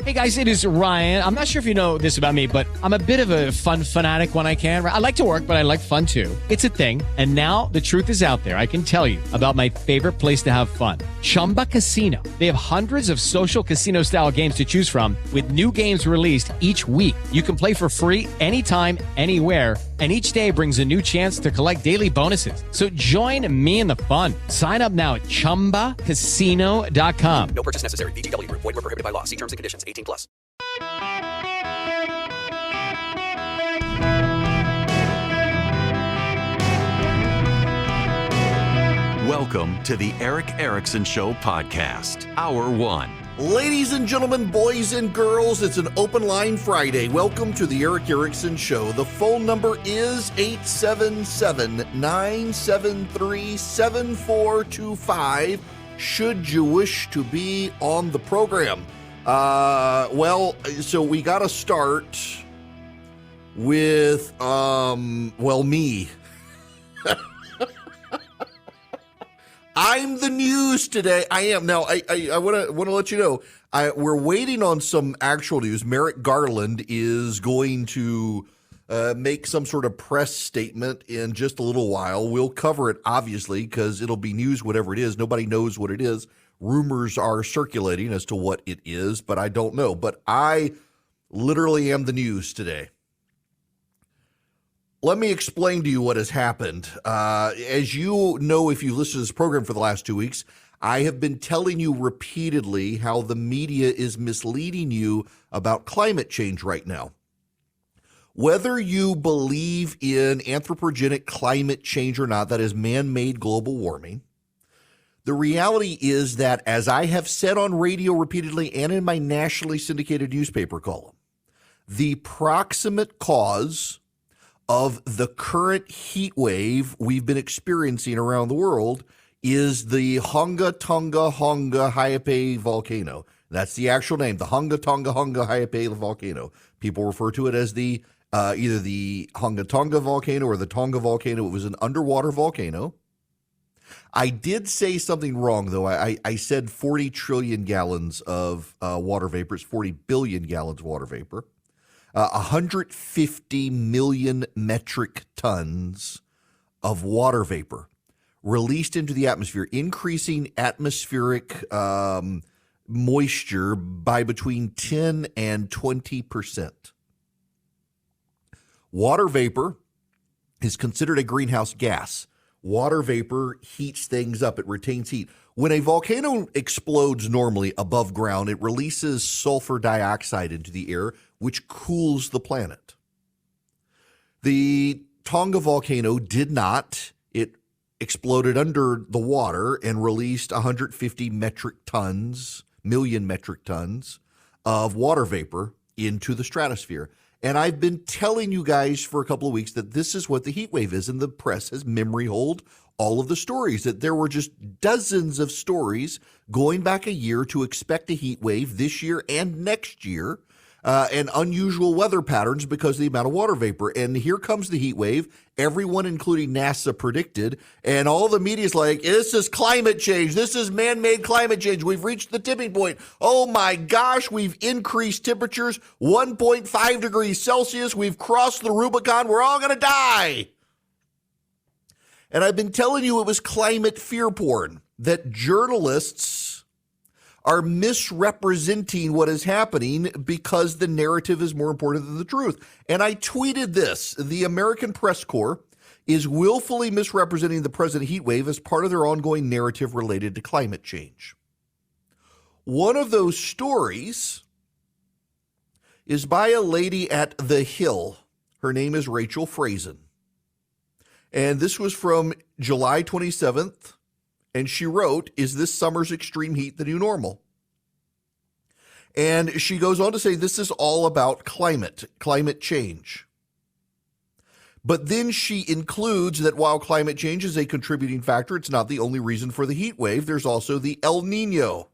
Hey guys, it is Ryan. I'm not sure if you know this about me, but I'm a bit of a fun fanatic when I can. I like to work, but I like fun too. It's a thing. And now the truth is out there. I can tell you about my favorite place to have fun. Chumba Casino. They have hundreds of social casino style games to choose from with new games released each week. You can play for free anytime, anywhere. And each day brings a new chance to collect daily bonuses. So join me in the fun. Sign up now at ChumbaCasino.com. No purchase necessary. VGW. Void where prohibited by law. See terms and conditions. 18+. Welcome to the Erick Erickson Show podcast, Hour 1. Ladies and gentlemen, boys and girls, it's an open line Friday. Welcome to the Erick Erickson Show. The phone number is 877-973-7425. Should you wish to be on the program? So we got to start with, me. I'm the news today. I am. Now, I want to let you know, we're waiting on some actual news. Merrick Garland is going to make some sort of press statement in just a little while. We'll cover it, obviously, because it'll be news, whatever it is. Nobody knows what it is. Rumors are circulating as to what it is, but I don't know. But I literally am the news today. Let me explain to you what has happened. As you know, if you listened to this program for the last 2 weeks, I have been telling you repeatedly how the media is misleading you about climate change right now. Whether you believe in anthropogenic climate change or not, that is man-made global warming, the reality is that, as I have said on radio repeatedly and in my nationally syndicated newspaper column, the proximate cause of the current heat wave we've been experiencing around the world is the Hunga Tonga Hunga Ha'apai volcano. That's the actual name, the Hunga Tonga Hunga Ha'apai volcano. People refer to it as the either the Hunga Tonga volcano or the Tonga volcano. It was an underwater volcano. I did say something wrong, though. I said 40 trillion gallons of water vapor. It's 40 billion gallons of water vapor. 150 million metric tons of water vapor released into the atmosphere, increasing atmospheric moisture by between 10 and 20%. Water vapor is considered a greenhouse gas. Water vapor heats things up. It retains heat. When a volcano explodes normally above ground, it releases sulfur dioxide into the air, which cools the planet. The Tonga volcano did not. It exploded under the water and released 150 million metric tons of water vapor into the stratosphere. And I've been telling you guys for a couple of weeks that this is what the heat wave is, and the press has memory hold all of the stories, that there were just dozens of stories going back a year to expect a heat wave this year and next year, and unusual weather patterns because of the amount of water vapor. And here comes the heat wave. Everyone, including NASA, predicted, and all the media's like, this is climate change. This is man-made climate change. We've reached the tipping point. Oh my gosh, we've increased temperatures 1.5 degrees Celsius. We've crossed the Rubicon. We're all going to die. And I've been telling you it was climate fear porn, that journalists are misrepresenting what is happening because the narrative is more important than the truth. And I tweeted this: the American Press Corps is willfully misrepresenting the present heat wave as part of their ongoing narrative related to climate change. One of those stories is by a lady at The Hill. Her name is Rachel Frazen. And this was from July 27th. And she wrote, "Is this summer's extreme heat the new normal?" And she goes on to say this is all about climate change. But then she includes that while climate change is a contributing factor, it's not the only reason for the heat wave. There's also the El Nino,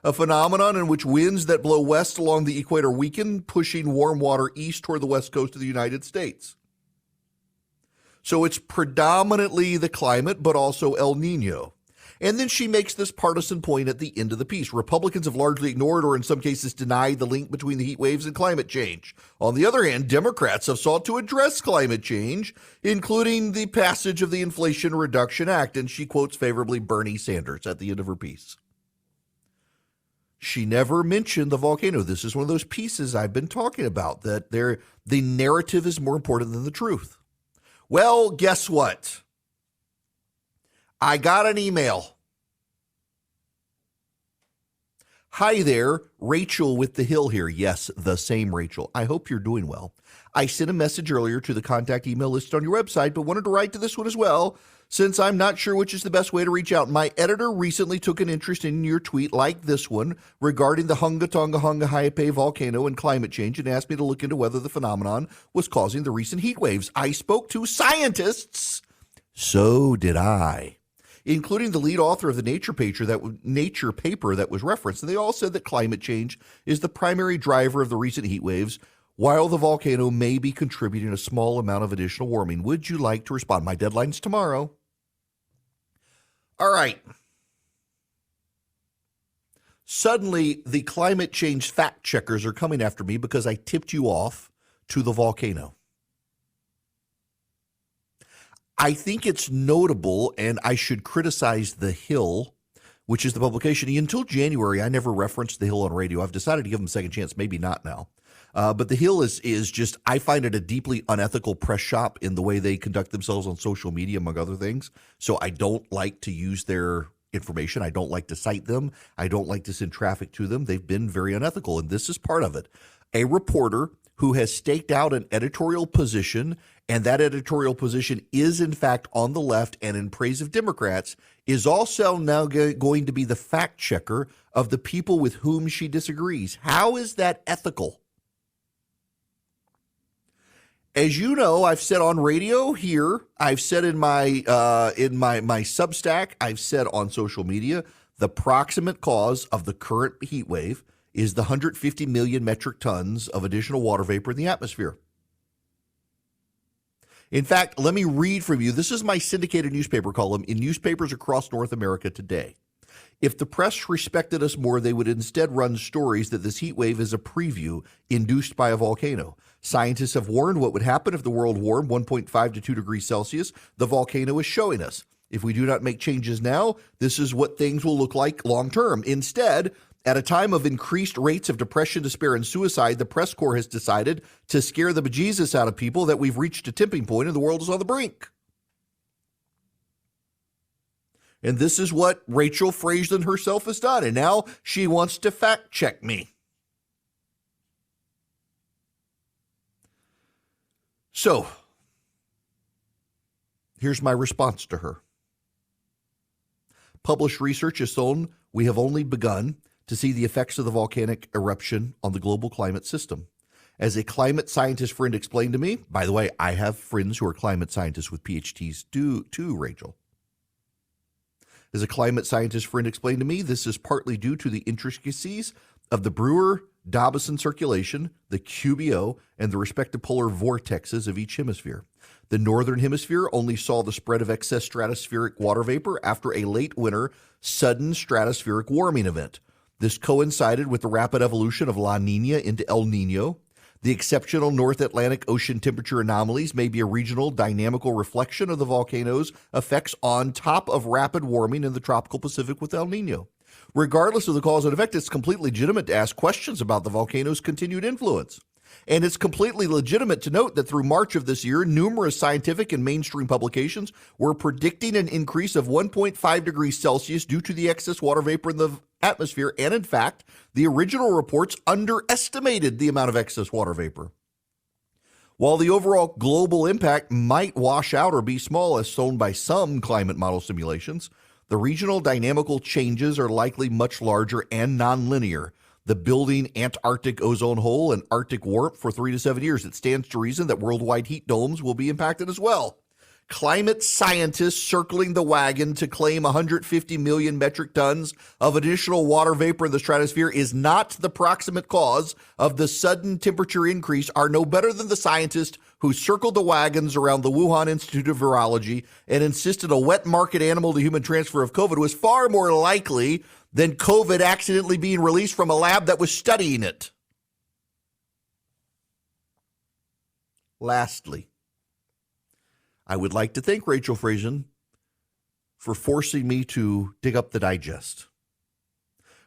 a phenomenon in which winds that blow west along the equator weaken, pushing warm water east toward the west coast of the United States. So it's predominantly the climate, but also El Nino. And then she makes this partisan point at the end of the piece. Republicans have largely ignored or in some cases denied the link between the heat waves and climate change. On the other hand, Democrats have sought to address climate change, including the passage of the Inflation Reduction Act. And she quotes favorably Bernie Sanders at the end of her piece. She never mentioned the volcano. This is one of those pieces I've been talking about, that the narrative is more important than the truth. Well, guess what? I got an email. Hi there, Rachel with The Hill here. Yes, the same Rachel. I hope you're doing well. I sent a message earlier to the contact email listed on your website, but wanted to write to this one as well, since I'm not sure which is the best way to reach out. My editor recently took an interest in your tweet like this one regarding the Hunga Tonga Hunga Haiape volcano and climate change and asked me to look into whether the phenomenon was causing the recent heat waves. I spoke to scientists. So did I, including the lead author of the Nature paper that was referenced. And they all said that climate change is the primary driver of the recent heat waves, while the volcano may be contributing a small amount of additional warming. Would you like to respond? My deadline's tomorrow. All right. Suddenly, the climate change fact checkers are coming after me because I tipped you off to the volcano. I think it's notable, and I should criticize The Hill, which is the publication. Until January, I never referenced The Hill on radio. I've decided to give them a second chance, maybe not now. But The Hill is just, I find it a deeply unethical press shop in the way they conduct themselves on social media, among other things. So I don't like to use their information. I don't like to cite them. I don't like to send traffic to them. They've been very unethical, and this is part of it. A reporter who has staked out an editorial position, and that editorial position is, in fact, on the left and in praise of Democrats, is also now going to be the fact checker of the people with whom she disagrees. How is that ethical? As you know, I've said on radio here, I've said in my Substack, I've said on social media, the proximate cause of the current heat wave is the 150 million metric tons of additional water vapor in the atmosphere. In fact, let me read from you. This is my syndicated newspaper column in newspapers across North America today. If the press respected us more, they would instead run stories that this heat wave is a preview induced by a volcano. Scientists have warned what would happen if the world warmed 1.5 to 2 degrees Celsius. The volcano is showing us. If we do not make changes now, this is what things will look like long term. Instead, at a time of increased rates of depression, despair, and suicide, the press corps has decided to scare the bejesus out of people that we've reached a tipping point and the world is on the brink. And this is what Rachel Frazlin herself has done. And now she wants to fact check me. So here's my response to her. Published research has shown we have only begun to see the effects of the volcanic eruption on the global climate system. As a climate scientist friend explained to me, by the way, I have friends who are climate scientists with PhDs too, Rachel. As a climate scientist friend explained to me, this is partly due to the intricacies of the Brewer-Dobson circulation, the QBO, and the respective polar vortexes of each hemisphere. The northern hemisphere only saw the spread of excess stratospheric water vapor after a late winter, sudden stratospheric warming event. This coincided with the rapid evolution of La Nina into El Nino. The exceptional North Atlantic Ocean temperature anomalies may be a regional dynamical reflection of the volcano's effects on top of rapid warming in the tropical Pacific with El Nino. Regardless of the cause and effect, it's completely legitimate to ask questions about the volcano's continued influence. And it's completely legitimate to note that through March of this year, numerous scientific and mainstream publications were predicting an increase of 1.5 degrees Celsius due to the excess water vapor in the atmosphere. And in fact, the original reports underestimated the amount of excess water vapor. While the overall global impact might wash out or be small, as shown by some climate model simulations, the regional dynamical changes are likely much larger and nonlinear. The building Antarctic ozone hole and Arctic warmth for 3 to 7 years. It stands to reason that worldwide heat domes will be impacted as well. Climate scientists circling the wagon to claim 150 million metric tons of additional water vapor in the stratosphere is not the proximate cause of the sudden temperature increase are no better than the scientists who circled the wagons around the Wuhan Institute of Virology and insisted a wet market animal to human transfer of COVID was far more likely than COVID accidentally being released from a lab that was studying it. Lastly, I would like to thank Rachel Friesen for forcing me to dig up the digest.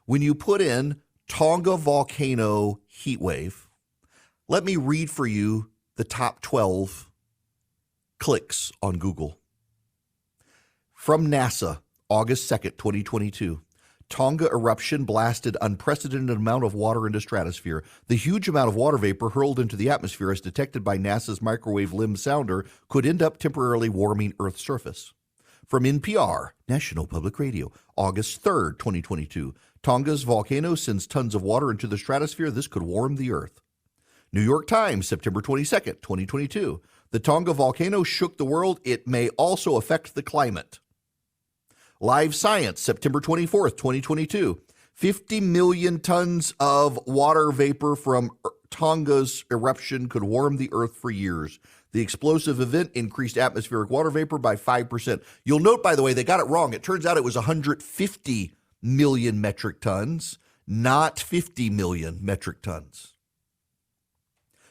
When you put in Tonga volcano heat wave, let me read for you the top 12 clicks on Google. From NASA, August 2nd, 2022. Tonga eruption blasted unprecedented amount of water into stratosphere. The huge amount of water vapor hurled into the atmosphere as detected by NASA's microwave limb sounder could end up temporarily warming Earth's surface. From NPR, National Public Radio, August 3rd, 2022. Tonga's volcano sends tons of water into the stratosphere. This could warm the Earth. New York Times, September 22nd, 2022. The Tonga volcano shook the world. It may also affect the climate. Live Science, September 24th, 2022. 50 million tons of water vapor from Tonga's eruption could warm the Earth for years. The explosive event increased atmospheric water vapor by 5%. You'll note, by the way, they got it wrong. It turns out it was 150 million metric tons, not 50 million metric tons.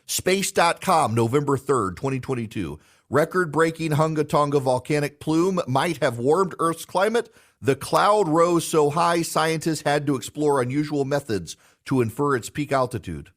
Space.com, November 3rd, 2022. Record-breaking Hunga Tonga volcanic plume might have warmed Earth's climate. The cloud rose so high, scientists had to explore unusual methods to infer its peak altitude.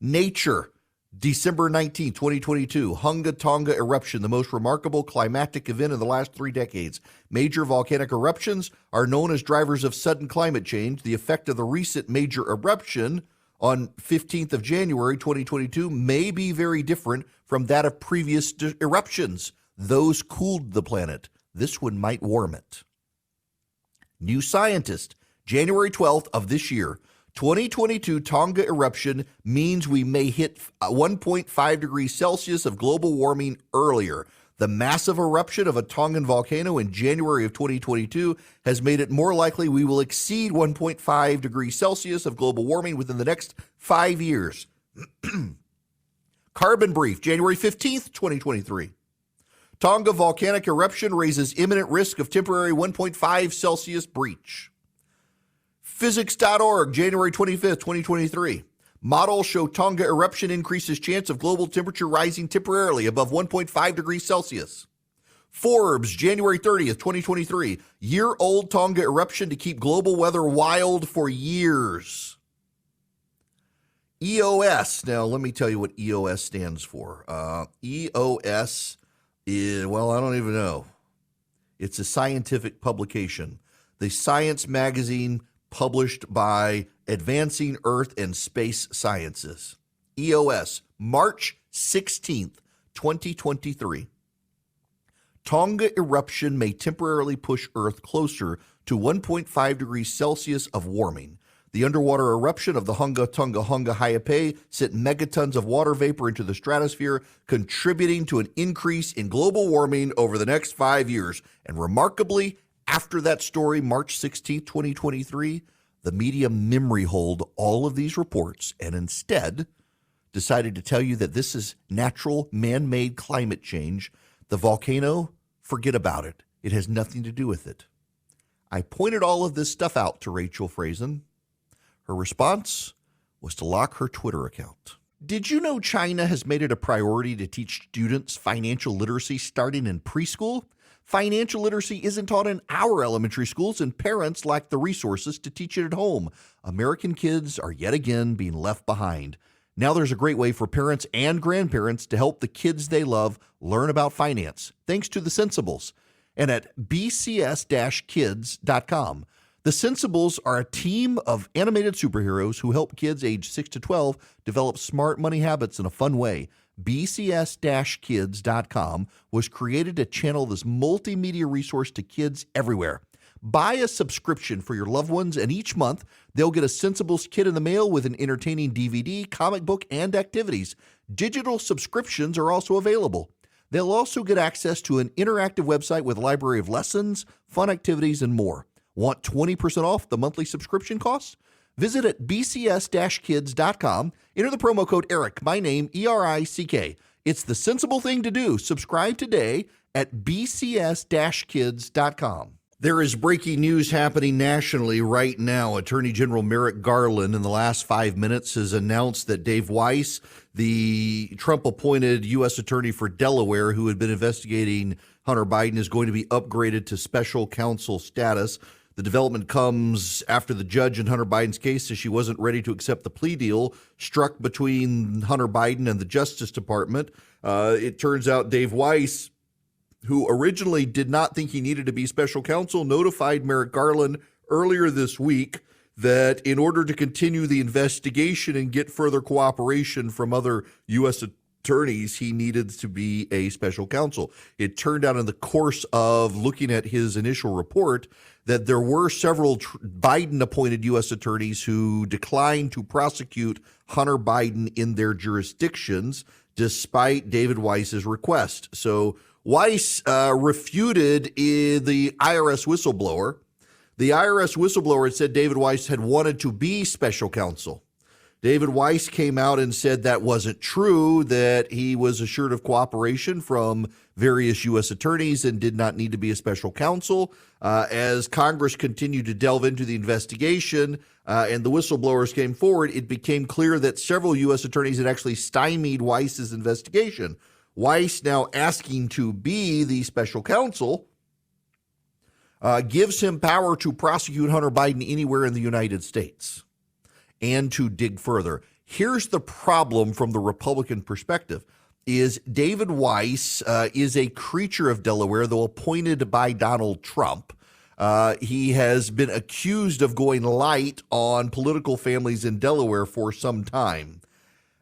Nature, December 19, 2022. Hunga Tonga eruption, the most remarkable climatic event in the last 3 decades. Major volcanic eruptions are known as drivers of sudden climate change. The effect of the recent major eruption on 15th of January, 2022, may be very different from that of previous eruptions. Those cooled the planet. This one might warm it. New Scientist, January 12th of this year. 2022 Tonga eruption means we may hit 1.5 degrees Celsius of global warming earlier. The massive eruption of a Tongan volcano in January of 2022 has made it more likely we will exceed 1.5 degrees Celsius of global warming within the next 5 years. Carbon Brief, January 15th, 2023. Tonga volcanic eruption raises imminent risk of temporary 1.5 Celsius breach. Physics.org, January 25th, 2023. Models show Tonga eruption increases chance of global temperature rising temporarily above 1.5 degrees Celsius. Forbes, January 30th, 2023. Year-old Tonga eruption to keep global weather wild for years. EOS. Now, let me tell you what EOS stands for. EOS is, well, I don't even know. It's a scientific publication. The science magazine published by Advancing Earth and Space Sciences. EOS, March 16th, 2023. Tonga eruption may temporarily push Earth closer to 1.5 degrees Celsius of warming. The underwater eruption of the Hunga Tonga Hunga Haiapai sent megatons of water vapor into the stratosphere, contributing to an increase in global warming over the next 5 years. And remarkably, after that story, March 16th, 2023, the media memory hold all of these reports and instead decided to tell you that this is natural man-made climate change. The volcano, forget about it. It has nothing to do with it. I pointed all of this stuff out to Rachel Friesen. Her response was to lock her Twitter account. Did you know China has made it a priority to teach students financial literacy starting in preschool? Financial literacy isn't taught in our elementary schools, and parents lack the resources to teach it at home. American kids are yet again being left behind. Now there's a great way for parents and grandparents to help the kids they love learn about finance, thanks to the Sensibles. And at bcs-kids.com. The Sensibles are a team of animated superheroes who help kids age 6 to 12 develop smart money habits in a fun way. bcs-kids.com was created to channel this multimedia resource to kids everywhere. Buy a subscription for your loved ones, and each month they'll get a Sensibles kit in the mail with an entertaining DVD, comic book, and activities. Digital subscriptions are also available. They'll also get access to an interactive website with a library of lessons, fun activities, and more. Want 20% off the monthly subscription costs? Visit at bcs-kids.com. Enter the promo code Erick, my name, E-R-I-C-K. It's the sensible thing to do. Subscribe today at bcs-kids.com. There is breaking news happening nationally right now. Attorney General Merrick Garland in the last 5 minutes has announced that Dave Weiss, the Trump-appointed U.S. Attorney for Delaware who had been investigating Hunter Biden, is going to be upgraded to special counsel status. The development comes after the judge in Hunter Biden's case says she wasn't ready to accept the plea deal struck between Hunter Biden and the Justice Department. It turns out Dave Weiss, who originally did not think he needed to be special counsel, notified Merrick Garland earlier this week that in order to continue the investigation and get further cooperation from other U.S. attorneys, he needed to be a special counsel. It turned out in the course of looking at his initial report that there were several Biden-appointed U.S. attorneys who declined to prosecute Hunter Biden in their jurisdictions despite David Weiss's request. So Weiss refuted the IRS whistleblower. The IRS whistleblower had said David Weiss had wanted to be special counsel. David Weiss came out and said that wasn't true, that he was assured of cooperation from various U.S. attorneys and did not need to be a special counsel. As Congress continued to delve into the investigation and the whistleblowers came forward, it became clear that several U.S. attorneys had actually stymied Weiss's investigation. Weiss, now asking to be the special counsel, gives him power to prosecute Hunter Biden anywhere in the United States and to dig further. Here's the problem from the Republican perspective, is David Weiss is a creature of Delaware, though appointed by Donald Trump. He has been accused of going light on political families in Delaware for some time.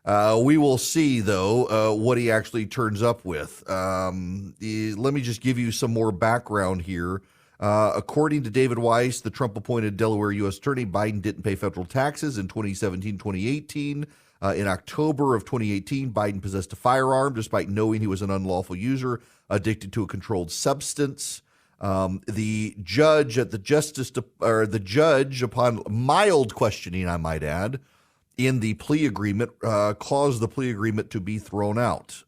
We will see, though, what he actually turns up with. Let me just give you some more background here. According to David Weiss, the Trump-appointed Delaware U.S. Attorney, Biden didn't pay federal taxes in 2017-2018. In October of 2018, Biden possessed a firearm despite knowing he was an unlawful user, addicted to a controlled substance. The judge, upon mild questioning, I might add, in the plea agreement, caused the plea agreement to be thrown out.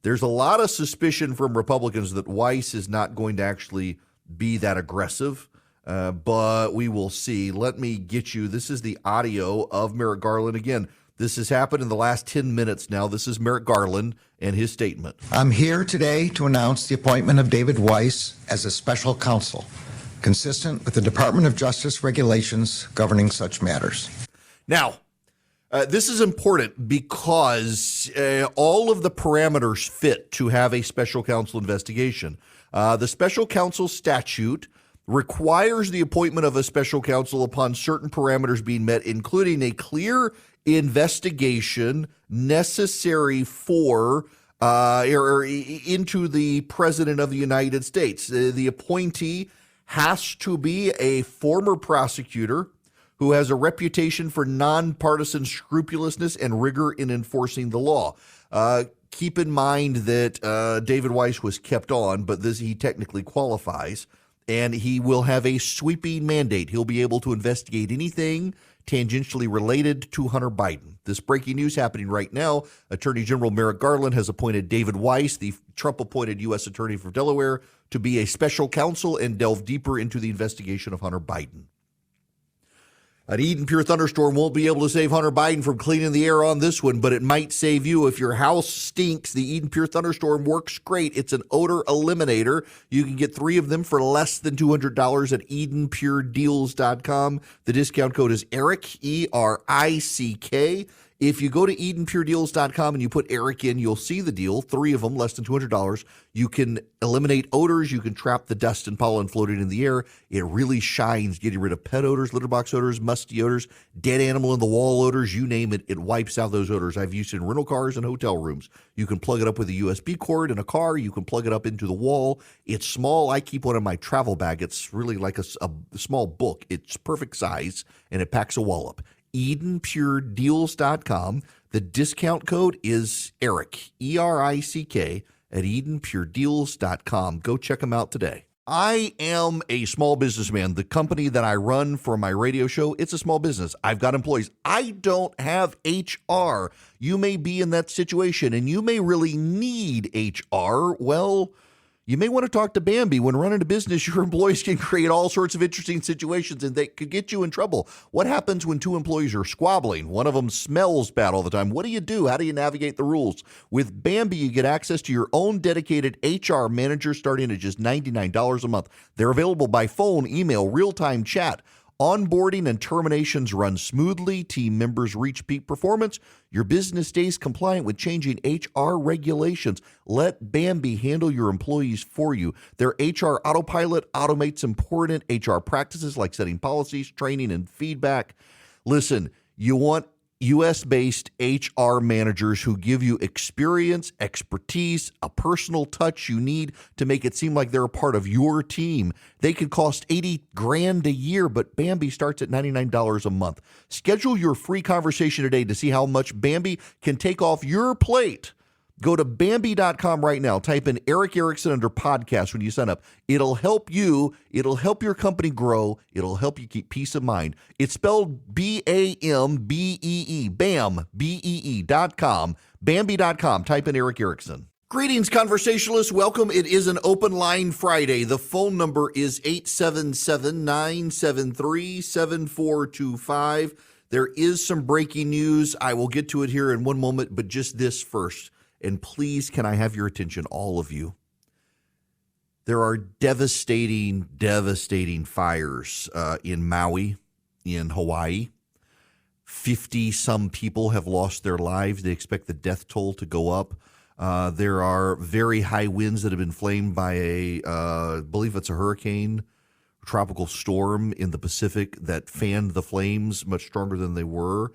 There's a lot of suspicion from Republicans that Weiss is not going to actually be that aggressive, but we will see. Let me get you, this is the audio of Merrick Garland. Again, this has happened in the last 10 minutes now. This is Merrick Garland and his statement. I'm here today to announce the appointment of David Weiss as a special counsel, consistent with the Department of Justice regulations governing such matters. Now, this is important because all of the parameters fit to have a special counsel investigation. The special counsel statute requires the appointment of a special counsel upon certain parameters being met, including a clear investigation necessary for into the President of the United States. The appointee has to be a former prosecutor who has a reputation for nonpartisan scrupulousness and rigor in enforcing the law. Keep in mind that David Weiss was kept on, but he technically qualifies, and he will have a sweeping mandate. He'll be able to investigate anything tangentially related to Hunter Biden. This breaking news happening right now. Attorney General Merrick Garland has appointed David Weiss, the Trump-appointed U.S. Attorney for Delaware, to be a special counsel and delve deeper into the investigation of Hunter Biden. An Eden Pure thunderstorm won't be able to save Hunter Biden from cleaning the air on this one, but it might save you. If your house stinks, the Eden Pure thunderstorm works great. It's an odor eliminator. You can get 3 of them for less than $200 at EdenPureDeals.com. The discount code is Erick, E-R-I-C-K. If you go to EdenPureDeals.com and you put Erick in, you'll see the deal, 3 of them, less than $200. You can eliminate odors. You can trap the dust and pollen floating in the air. It really shines, getting rid of pet odors, litter box odors, musty odors, dead animal in the wall odors, you name it. It wipes out those odors. I've used it in rental cars and hotel rooms. You can plug it up with a USB cord in a car. You can plug it up into the wall. It's small. I keep one in my travel bag. It's really like a small book. It's perfect size, and it packs a wallop. EdenPureDeals.com. The discount code is Erick, E-R-I-C-K. at EdenPureDeals.com. Go check them out today. I am a small businessman. The company that I run for my radio show, it's a small business. I've got employees. I don't have HR. You may be in that situation and you may really need HR. Well, you may want to talk to Bambi. When running a business, your employees can create all sorts of interesting situations and they could get you in trouble. What happens when two employees are squabbling? One of them smells bad all the time. What do you do? How do you navigate the rules? With Bambi, you get access to your own dedicated HR manager starting at just $99 a month. They're available by phone, email, real-time chat. Onboarding and terminations run smoothly. Team members reach peak performance. Your business stays compliant with changing HR regulations. Let Bambi handle your employees for you. Their HR autopilot automates important HR practices like setting policies, training, and feedback. Listen, you want U.S.-based HR managers who give you experience, expertise, a personal touch you need to make it seem like they're a part of your team. They could cost $80,000 a year, but Bambi starts at $99 a month. Schedule your free conversation today to see how much Bambi can take off your plate. Go to Bambi.com right now. Type in Erick Erickson under podcast when you sign up. It'll help you. It'll help your company grow. It'll help you keep peace of mind. It's spelled B-A-M-B-E-E. BAM, B-E-E.com. Bambi.com. Type in Erick Erickson. Greetings, conversationalists. Welcome. It is an open line Friday. The phone number is 877-973-7425. There is some breaking news. I will get to it here in one moment, but just this first. And please, can I have your attention, all of you? There are devastating fires in Maui, in Hawaii. 50-some people have lost their lives. They expect the death toll to go up. There are very high winds that have been flamed by I believe it's a hurricane, tropical storm in the Pacific that fanned the flames much stronger than they were.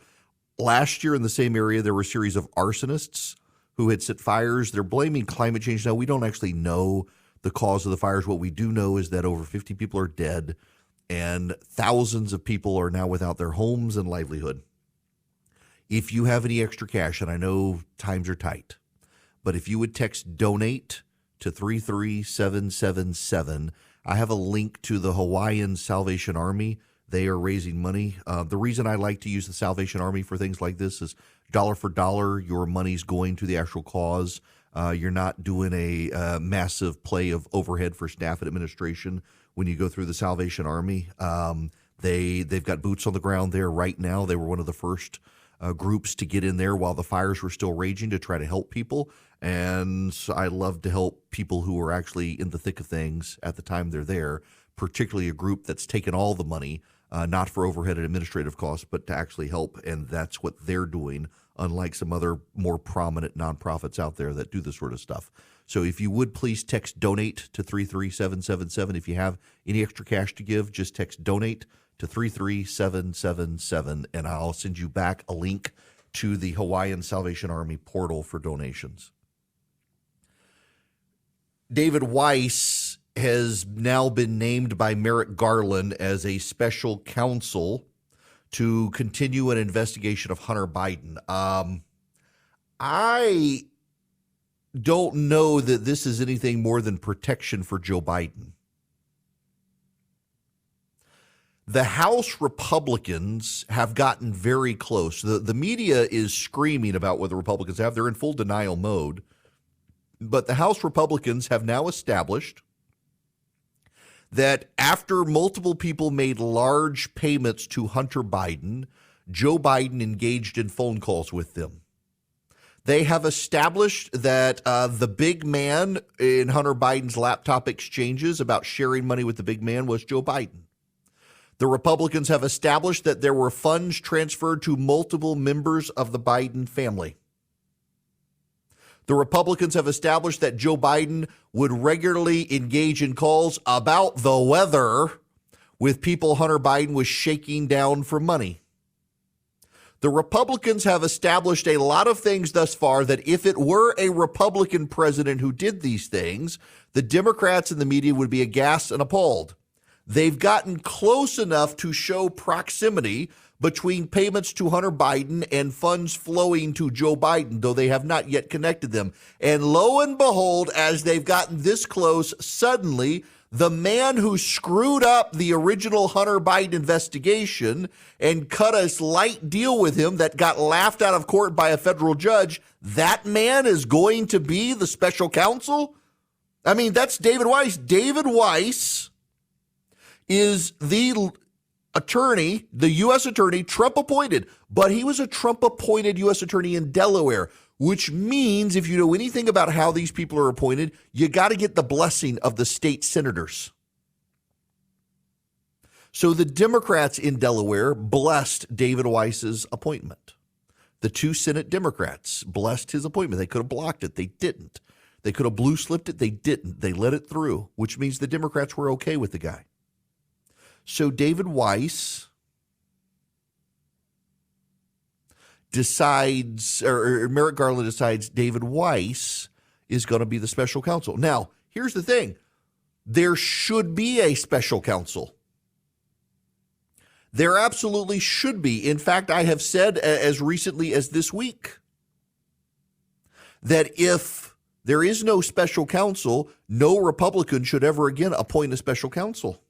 Last year in the same area, there were a series of arsonists who had set fires. They're blaming climate change. Now, we don't actually know the cause of the fires. What we do know is that over 50 people are dead and thousands of people are now without their homes and livelihood. If you have any extra cash, and I know times are tight, but if you would text donate to 33777, I have a link to the Hawaiian Salvation Army. They are raising money. The reason I like to use the Salvation Army for things like this is dollar for dollar, your money's going to the actual cause. You're not doing a massive play of overhead for staff and administration when you go through the Salvation Army. They've got boots on the ground there right now. They were one of the first groups to get in there while the fires were still raging to try to help people. And so I love to help people who are actually in the thick of things at the time they're there, particularly a group that's taken all the money, not for overhead and administrative costs, but to actually help. And that's what they're doing, unlike some other more prominent nonprofits out there that do this sort of stuff. So if you would please text donate to 33777. If you have any extra cash to give, just text donate to 33777, and I'll send you back a link to the Hawaiian Salvation Army portal for donations. David Weiss has now been named by Merrick Garland as a special counsel to continue an investigation of Hunter Biden. I don't know that this is anything more than protection for Joe Biden. The House Republicans have gotten very close. The media is screaming about what the Republicans have. They're in full denial mode. But the House Republicans have now established that after multiple people made large payments to Hunter Biden, Joe Biden engaged in phone calls with them. They have established that the big man in Hunter Biden's laptop exchanges about sharing money with the big man was Joe Biden. The Republicans have established that there were funds transferred to multiple members of the Biden family. The Republicans have established that Joe Biden would regularly engage in calls about the weather with people Hunter Biden was shaking down for money. The Republicans have established a lot of things thus far that if it were a Republican president who did these things, the Democrats and the media would be aghast and appalled. They've gotten close enough to show proximity, between payments to Hunter Biden and funds flowing to Joe Biden, though they have not yet connected them. And lo and behold, as they've gotten this close, suddenly the man who screwed up the original Hunter Biden investigation and cut a slight deal with him that got laughed out of court by a federal judge, that man is going to be the special counsel? I mean, that's David Weiss. David Weiss is the attorney, the U.S. attorney, Trump appointed, but he was a Trump appointed U.S. attorney in Delaware, which means if you know anything about how these people are appointed, you got to get the blessing of the state senators. So the Democrats in Delaware blessed David Weiss's appointment. The two Senate Democrats blessed his appointment. They could have blocked it. They didn't. They could have blue slipped it. They didn't. They let it through, which means the Democrats were okay with the guy. So David Weiss decides, or Merrick Garland decides David Weiss is going to be the special counsel. Now, here's the thing. There should be a special counsel. There absolutely should be. In fact, I have said as recently as this week that if there is no special counsel, no Republican should ever again appoint a special counsel.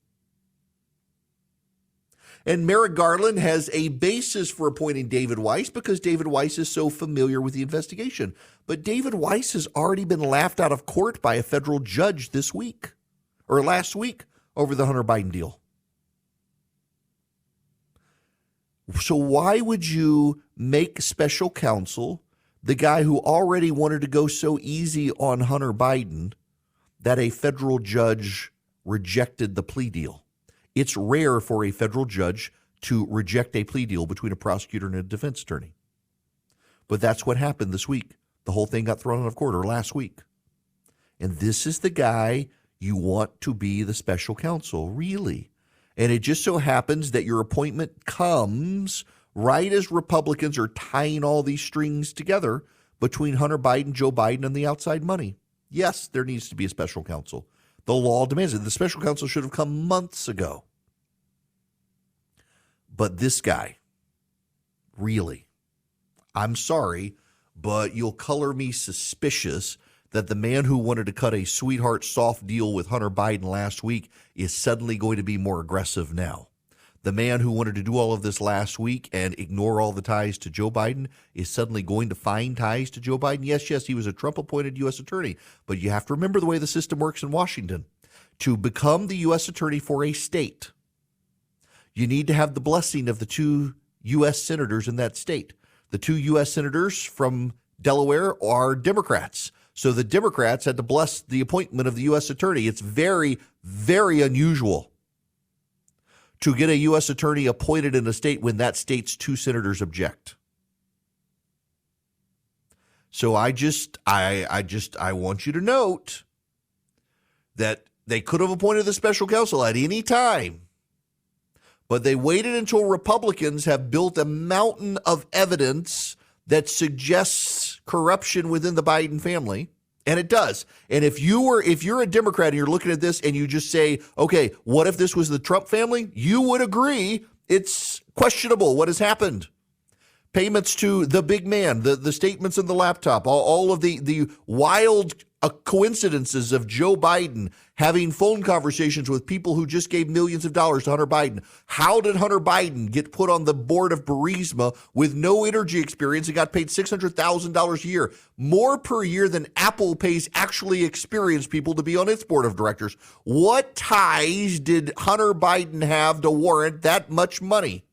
And Merrick Garland has a basis for appointing David Weiss because David Weiss is so familiar with the investigation. But David Weiss has already been laughed out of court by a federal judge this week or last week over the Hunter Biden deal. So why would you make special counsel the guy who already wanted to go so easy on Hunter Biden that a federal judge rejected the plea deal? It's rare for a federal judge to reject a plea deal between a prosecutor and a defense attorney. But that's what happened this week. The whole thing got thrown out of court, or last week. And this is the guy you want to be the special counsel, really. And it just so happens that your appointment comes right as Republicans are tying all these strings together between Hunter Biden, Joe Biden, and the outside money. Yes, there needs to be a special counsel. The law demands it. The special counsel should have come months ago. But this guy, really, I'm sorry, but you'll color me suspicious that the man who wanted to cut a sweetheart soft deal with Hunter Biden last week is suddenly going to be more aggressive now. The man who wanted to do all of this last week and ignore all the ties to Joe Biden is suddenly going to find ties to Joe Biden. Yes, he was a Trump-appointed U.S. attorney, but you have to remember the way the system works in Washington. To become the U.S. attorney for a state, you need to have the blessing of the two U.S. senators in that state. The two U.S. senators from Delaware are Democrats. So the Democrats had to bless the appointment of the U.S. attorney. It's very, very unusual to get a U.S. attorney appointed in a state when that state's two senators object. So I want you to note that they could have appointed the special counsel at any time, but they waited until Republicans have built a mountain of evidence that suggests corruption within the Biden family. And it does. And if you're a Democrat and you're looking at this and you just say, okay, what if this was the Trump family? You would agree it's questionable what has happened. Payments to the big man, the statements in the laptop, all of the wild coincidences of Joe Biden having phone conversations with people who just gave millions of dollars to Hunter Biden. How did Hunter Biden get put on the board of Burisma with no energy experience and got paid $600,000 a year, more per year than Apple pays actually experienced people to be on its board of directors? What ties did Hunter Biden have to warrant that much money?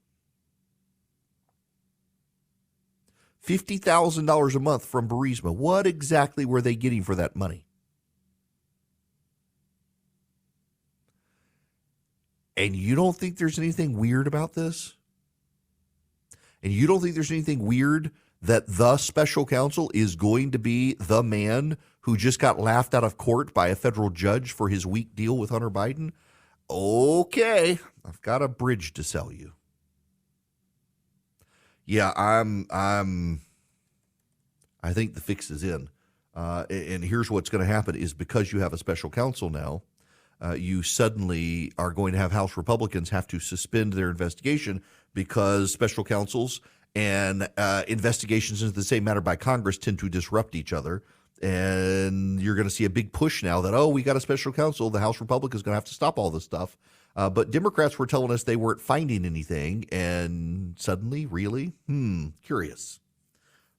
$50,000 a month from Burisma. What exactly were they getting for that money? And you don't think there's anything weird about this? And you don't think there's anything weird that the special counsel is going to be the man who just got laughed out of court by a federal judge for his weak deal with Hunter Biden? Okay, I've got a bridge to sell you. Yeah, I think the fix is in. And here's what's going to happen is because you have a special counsel now, you suddenly are going to have House Republicans have to suspend their investigation because special counsels and investigations into the same matter by Congress tend to disrupt each other. And you're going to see a big push now that, we got a special counsel. The House Republicans going to have to stop all this stuff. But Democrats were telling us they weren't finding anything. And suddenly, really? Curious.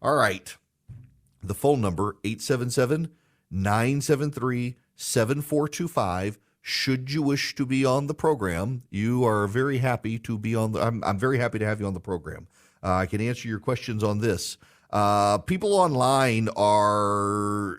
All right. The phone number, 877-973-7425. Should you wish to be on the program, you are very happy to be on. I'm very happy to have you on the program. I can answer your questions on this. People online are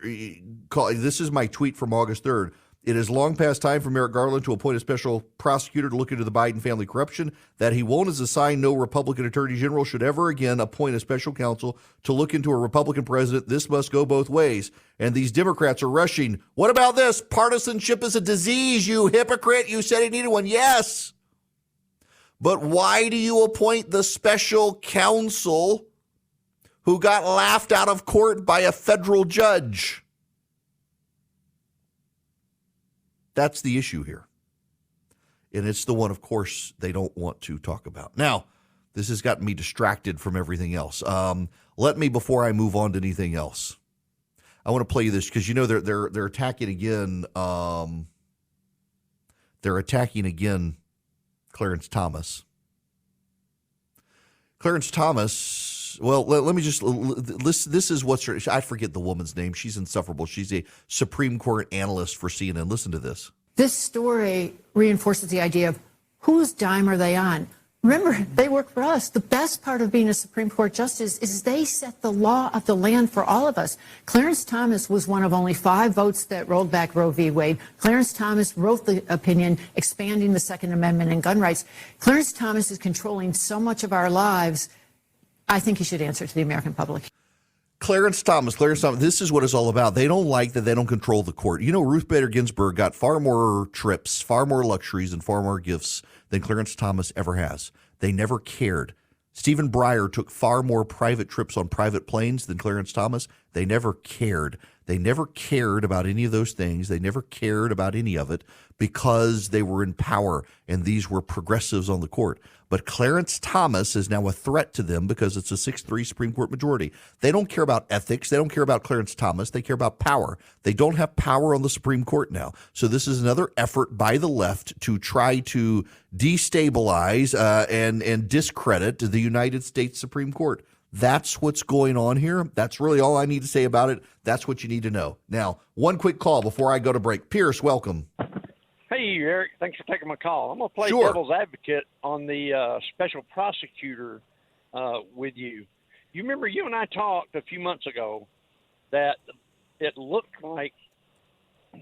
calling. This is my tweet from August 3rd. It is long past time for Merrick Garland to appoint a special prosecutor to look into the Biden family corruption. That he won't is a sign no Republican attorney general should ever again appoint a special counsel to look into a Republican president. This must go both ways. And these Democrats are rushing. What about this? Partisanship is a disease, you hypocrite. You said he needed one. Yes. But why do you appoint the special counsel who got laughed out of court by a federal judge? That's the issue here. And it's the one, of course, they don't want to talk about. Now, this has gotten me distracted from everything else. Let me, before I move on to anything else, I want to play you this because, they're attacking again. They're attacking again Clarence Thomas. Clarence Thomas, well, let me just list. This is what's her, I forget the woman's name. She's insufferable. She's a Supreme Court analyst for CNN. Listen to this. This story reinforces the idea of whose dime are they on? Remember, they work for us. The best part of being a Supreme Court justice is they set the law of the land for all of us. Clarence Thomas was one of only 5 votes that rolled back Roe v. Wade. Clarence Thomas wrote the opinion expanding the Second Amendment and gun rights. Clarence Thomas is controlling so much of our lives. I think he should answer to the American public. Clarence Thomas, this is what it's all about. They don't like that they don't control the court. Ruth Bader Ginsburg got far more trips, far more luxuries, and far more gifts than Clarence Thomas ever has. They never cared. Stephen Breyer took far more private trips on private planes than Clarence Thomas. They never cared. They never cared about any of those things. They never cared about any of it because they were in power, and these were progressives on the court. But Clarence Thomas is now a threat to them because it's a 6-3 Supreme Court majority. They don't care about ethics. They don't care about Clarence Thomas. They care about power. They don't have power on the Supreme Court now. So this is another effort by the left to try to destabilize and discredit the United States Supreme Court. That's what's going on here. That's really all I need to say about it. That's what you need to know. Now, one quick call before I go to break. Pierce, welcome. Hey, Eric. Thanks for taking my call. I'm going to play Sure. devil's advocate on the special prosecutor with you. You remember you and I talked a few months ago that it looked like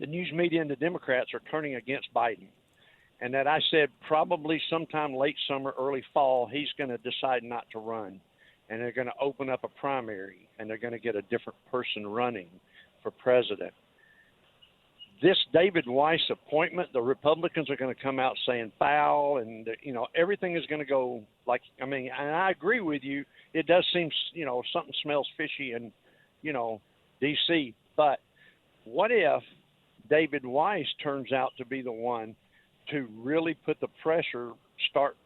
the news media and the Democrats are turning against Biden, and that I said probably sometime late summer, early fall, he's going to decide not to run, and they're going to open up a primary, and they're going to get a different person running for president. This David Weiss appointment, the Republicans are going to come out saying foul, and everything is going to go and I agree with you. It does seem, something smells fishy in, D.C. But what if David Weiss turns out to be the one to really put the pressure, start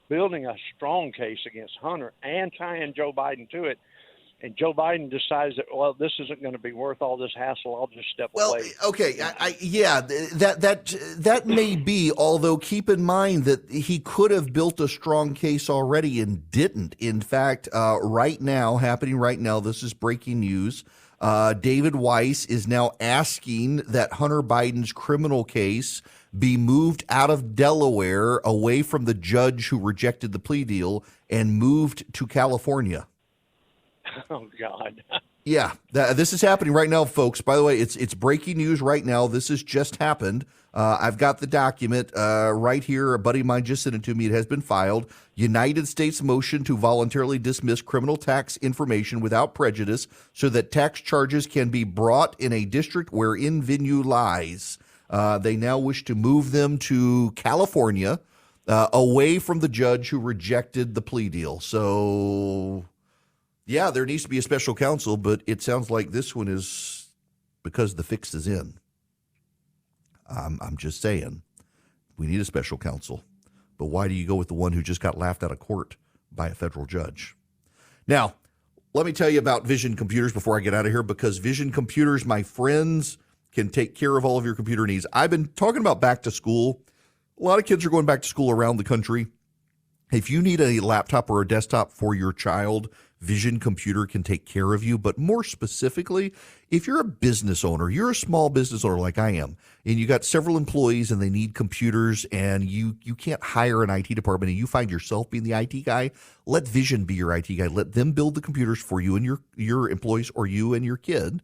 building a strong case against Hunter and tying Joe Biden to it? And Joe Biden decides that, well, this isn't going to be worth all this hassle. I'll just step away. Well, okay, that may be. Although keep in mind that he could have built a strong case already and didn't. In fact, happening right now, this is breaking news. David Weiss is now asking that Hunter Biden's criminal case be moved out of Delaware, away from the judge who rejected the plea deal, and moved to California. Oh, God. Yeah, this is happening right now, folks. By the way, it's breaking news right now. This has just happened. I've got the document right here. A buddy of mine just sent it to me. It has been filed. United States motion to voluntarily dismiss criminal tax information without prejudice so that tax charges can be brought in a district wherein venue lies. They now wish to move them to California, away from the judge who rejected the plea deal. So... yeah, there needs to be a special counsel, but it sounds like this one is because the fix is in. I'm just saying, we need a special counsel. But why do you go with the one who just got laughed out of court by a federal judge? Now, let me tell you about Vision Computers before I get out of here, because Vision Computers, my friends, can take care of all of your computer needs. I've been talking about back to school. A lot of kids are going back to school around the country. If you need a laptop or a desktop for your child, Vision Computer can take care of you. But more specifically, if you're a business owner, you're a small business owner like I am, and you got several employees and they need computers, and you can't hire an IT department, and you find yourself being the IT guy, let Vision be your IT guy. Let them build the computers for you and your employees, or you and your kid.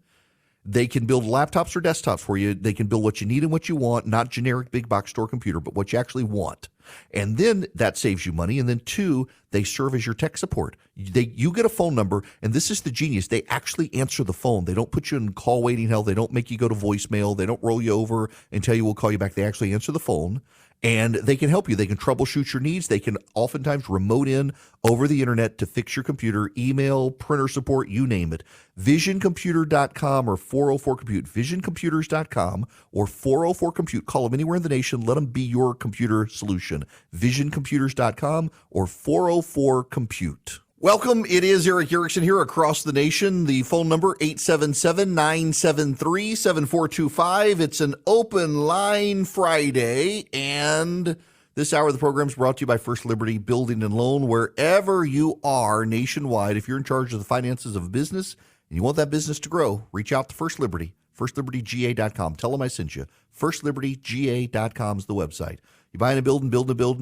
They can build laptops or desktops for you. They can build what you need and what you want, not generic big box store computer, but what you actually want. And then that saves you money. And then two, they serve as your tech support. You get a phone number, and this is the genius. They actually answer the phone. They don't put you in call waiting hell. They don't make you go to voicemail. They don't roll you over and tell you we'll call you back. They actually answer the phone, and they can help you. They can troubleshoot your needs. They can oftentimes remote in over the internet to fix your computer, email, printer support, you name it. VisionComputer.com or 404-COMPUTE. VisionComputers.com or 404-COMPUTE. Call them anywhere in the nation. Let them be your computer solution. VisionComputers.com or 404-COMPUTE. Welcome. It is Erick Erickson here across the nation. The phone number 877-973-7425. It's an open line Friday, and this hour of the program is brought to you by First Liberty Building and Loan. Wherever you are nationwide, if you're in charge of the finances of a business and you want that business to grow, reach out to First Liberty, firstlibertyga.com. Tell them I sent you. firstlibertyga.com is the website. You buying a building,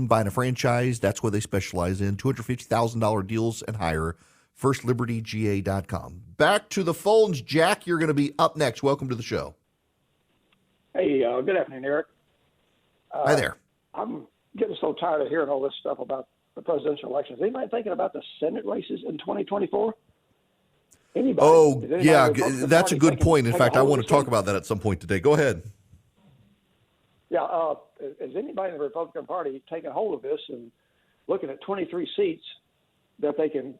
buying a franchise, that's what they specialize in. $250,000 deals and higher. FirstLibertyGA.com. Back to the phones. Jack, you're going to be up next. Welcome to the show. Hey, good afternoon, Eric. Hi there. I'm getting so tired of hearing all this stuff about the presidential elections. Anybody thinking about the Senate races in 2024? Anybody? Oh, yeah, that's a good point. In fact, I want to talk about that at some point today. Go ahead. Yeah, is anybody in the Republican Party taking hold of this and looking at 23 seats that they can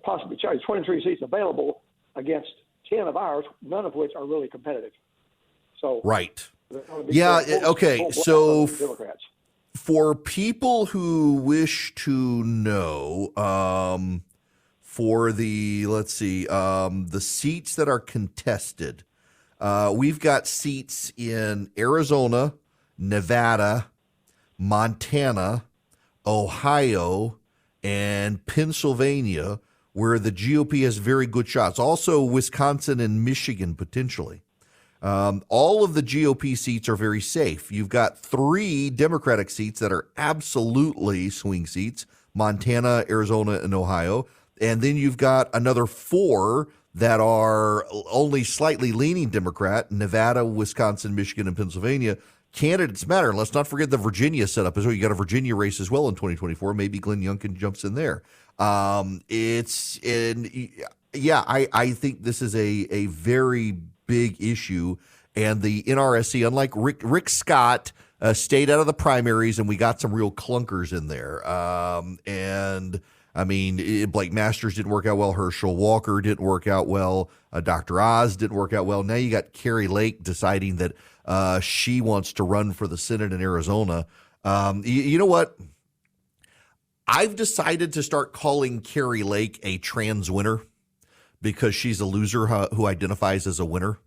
possibly charge, 23 seats available against 10 of ours, none of which are really competitive? So right. Yeah, okay. So Democrats. For people who wish to know, for the, the seats that are contested, we've got seats in Arizona, Nevada, Montana, Ohio, and Pennsylvania, where the GOP has very good shots. Also, Wisconsin and Michigan, potentially. All of the GOP seats are very safe. You've got 3 Democratic seats that are absolutely swing seats, Montana, Arizona, and Ohio. And then you've got another 4 that are only slightly leaning Democrat: Nevada, Wisconsin, Michigan, and Pennsylvania. Candidates matter. Let's not forget the Virginia setup as well. You got a Virginia race as well in 2024. Maybe Glenn Youngkin jumps in there. I think this is a very big issue. And the NRSC, unlike Rick Scott, stayed out of the primaries, and we got some real clunkers in there. Blake Masters didn't work out well. Herschel Walker didn't work out well. Dr. Oz didn't work out well. Now you got Carrie Lake deciding that she wants to run for the Senate in Arizona. You know what? I've decided to start calling Carrie Lake a trans winner because she's a loser who identifies as a winner.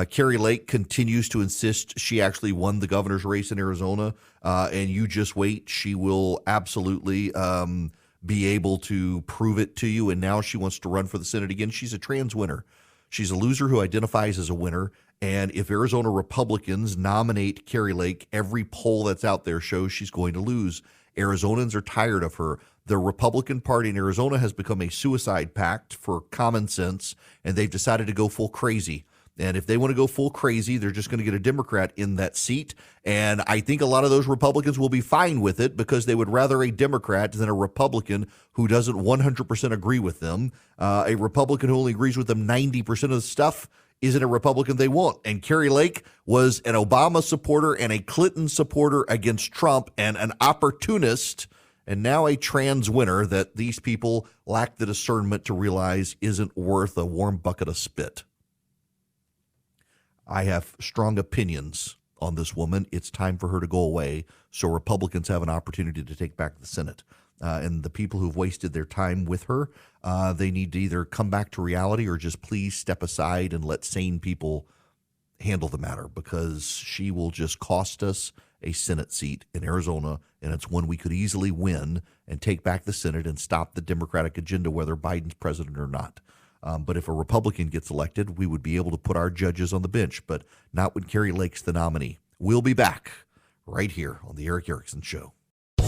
Carrie Lake continues to insist she actually won the governor's race in Arizona, and you just wait. She will absolutely be able to prove it to you, and now she wants to run for the Senate again. She's a trans winner. She's a loser who identifies as a winner, and if Arizona Republicans nominate Carrie Lake, every poll that's out there shows she's going to lose. Arizonans are tired of her. The Republican Party in Arizona has become a suicide pact for common sense, and they've decided to go full crazy. And if they want to go full crazy, they're just going to get a Democrat in that seat. And I think a lot of those Republicans will be fine with it because they would rather a Democrat than a Republican who doesn't 100% agree with them. A Republican who only agrees with them 90% of the stuff isn't a Republican they want. And Carrie Lake was an Obama supporter and a Clinton supporter against Trump and an opportunist, and now a trans winner that these people lack the discernment to realize isn't worth a warm bucket of spit. I have strong opinions on this woman. It's time for her to go away so Republicans have an opportunity to take back the Senate. And the people who've wasted their time with her, they need to either come back to reality or just please step aside and let sane people handle the matter, because she will just cost us a Senate seat in Arizona, and it's one we could easily win and take back the Senate and stop the Democratic agenda, whether Biden's president or not. But if a Republican gets elected, we would be able to put our judges on the bench, but not when Carrie Lake's the nominee. We'll be back right here on the Erick Erickson Show.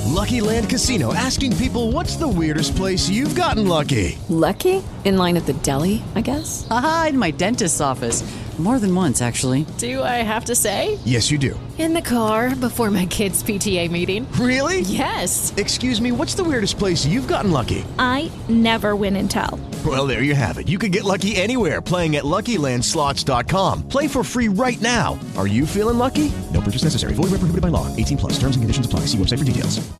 Lucky Land Casino, asking people, what's the weirdest place you've gotten lucky? Lucky? In line at the deli, I guess? Aha, in my dentist's office. More than once, actually. Do I have to say? Yes, you do. In the car before my kids' PTA meeting. Really? Yes. Excuse me, what's the weirdest place you've gotten lucky? I never win and tell. Well, there you have it. You can get lucky anywhere, playing at LuckyLandSlots.com. Play for free right now. Are you feeling lucky? No purchase necessary. Void where prohibited by law. 18+. Terms and conditions apply. See website for details.